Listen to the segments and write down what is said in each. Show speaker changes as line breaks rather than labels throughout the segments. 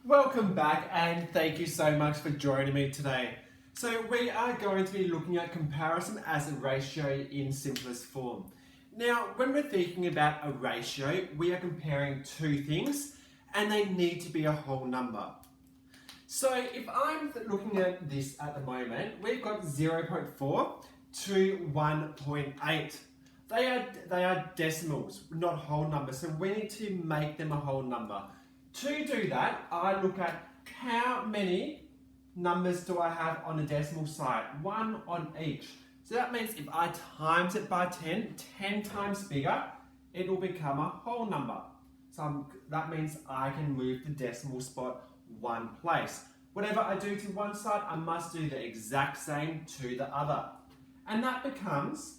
Welcome back and thank you so much for joining me today. So we are going to be looking at comparison as a ratio in simplest form. Now, when we're thinking about a ratio, we are comparing two things and they need to be a whole number. So if I'm looking at this at the moment, we've got 0.4 to 1.8. They are decimals, not whole numbers, so we need to make them a whole number. To do that, I look at how many numbers do I have on the decimal side, one on each. So that means if I times it by 10, 10 times bigger, it will become a whole number. So that means I can move the decimal spot one place. Whatever I do to one side, I must do the exact same to the other. And that becomes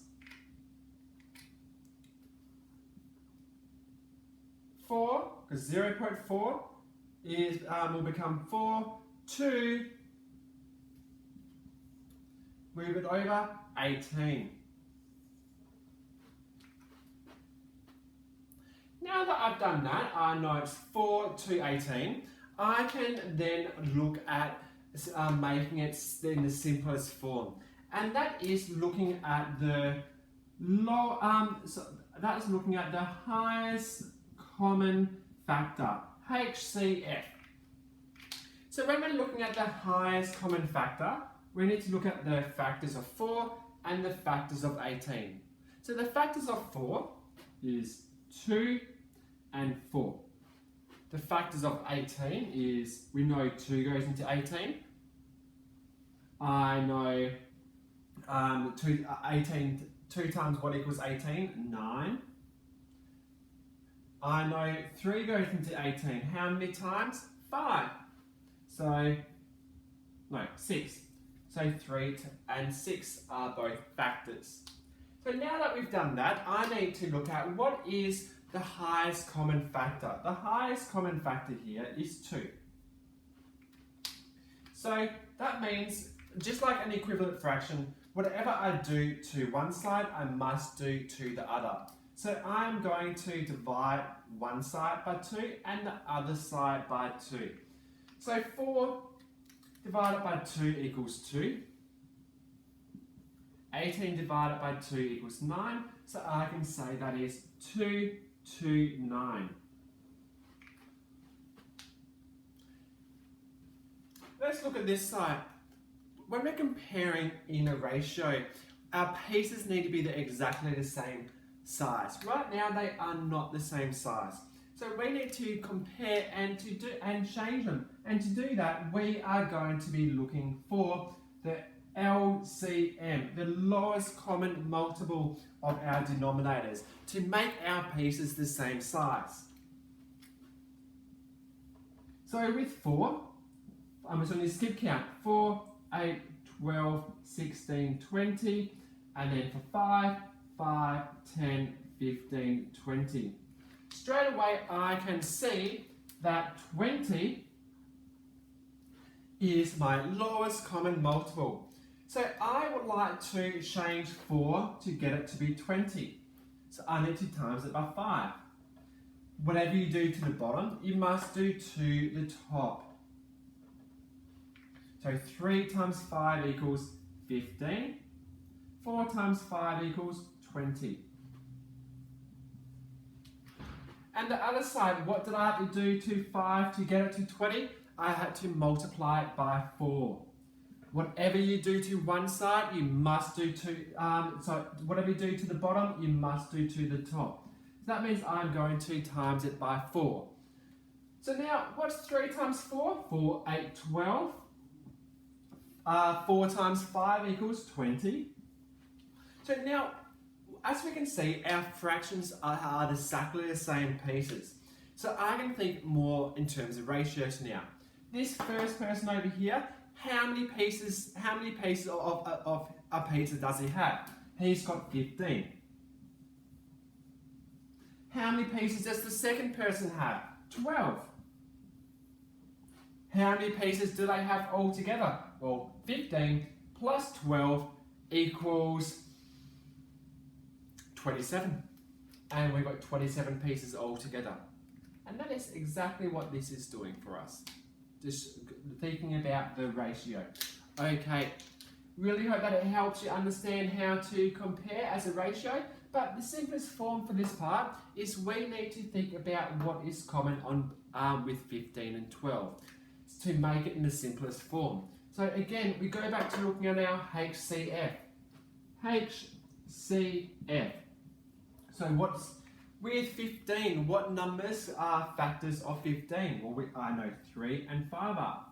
4, because 0.4 will become 4, 2, move it over, 18. Now that I've done that, I know it's 4 to 18. I can then look at making it in the simplest form. And that is looking at the highest common factor, HCF. So when we're looking at the highest common factor, we need to look at the factors of 4 and the factors of 18. So the factors of 4 is 2 and 4. The factors of 18 is, we know 2 goes into 18. I know 2 times what equals 18? 9. I know 3 goes into 18. How many times? 5. So, no, 6. So 3 and 6 are both factors. So now that we've done that, I need to look at what is the highest common factor. The highest common factor here is 2. So that means, just like an equivalent fraction, whatever I do to one side, I must do to the other. So I'm going to divide one side by 2 and the other side by 2. So 4 divided by 2 equals 2. 18 divided by 2 equals 9. So I can say that is 2 to 9. Let's look at this side. When we're comparing in a ratio, our pieces need to be exactly the same size. Right now they are not the same size. So we need to compare and change them. And to do that, we are going to be looking for the LCM, the lowest common multiple of our denominators, to make our pieces the same size. So with 4, I'm just going to skip count. 4, 8, 12, 16, 20, and then for 5, 5, 10, 15, 20. Straight away I can see that 20 is my lowest common multiple. So I would like to change 4 to get it to be 20. So I need to times it by 5. Whatever you do to the bottom, you must do to the top. So 3 times 5 equals 15. 4 times 5 equals 20. And the other side, what did I have to do to 5 to get it to 20? I had to multiply it by 4. Whatever you do to one side, you must do to, whatever you do to the bottom, you must do to the top. So that means I'm going to times it by 4. So now, what's 3 times 4? 4, 8, 12. 4 times 5 equals 20. So now, as we can see, our fractions are exactly the same pieces. So I can think more in terms of ratios now. This first person over here, how many pieces of a pizza does he have? He's got 15. How many pieces does the second person have? 12. How many pieces do they have all together? Well, 15 plus 12 equals 27. And we've got 27 pieces all together. And that is exactly what this is doing for us. just thinking about the ratio. Okay, really hope that it helps you understand how to compare as a ratio, but the simplest form for this part is we need to think about what is common on with 15 and 12 to make it in the simplest form. So again, we go back to looking at our HCF. HCF. So what's with 15, what numbers are factors of 15? Well, I know 3 and 5 are.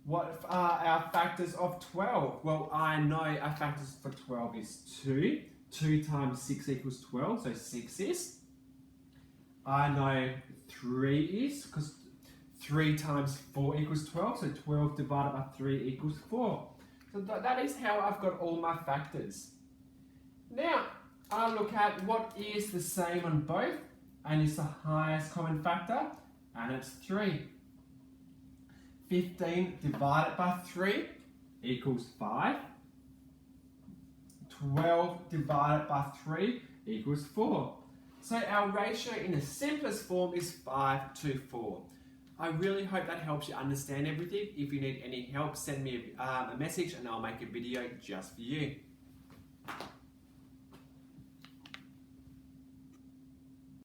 What are our factors of 12? Well, I know our factors for 12 is 2. 2 times 6 equals 12, so 6 is. I know 3 is, because 3 times 4 equals 12, so 12 divided by 3 equals 4. So that is how I've got all my factors. Now, I look at what is the same on both, and it's the highest common factor, and it's 3. 15 divided by 3 equals 5. 12 divided by 3 equals 4. So our ratio in the simplest form is 5 to 4. I really hope that helps you understand everything. If you need any help, send me a message and I'll make a video just for you.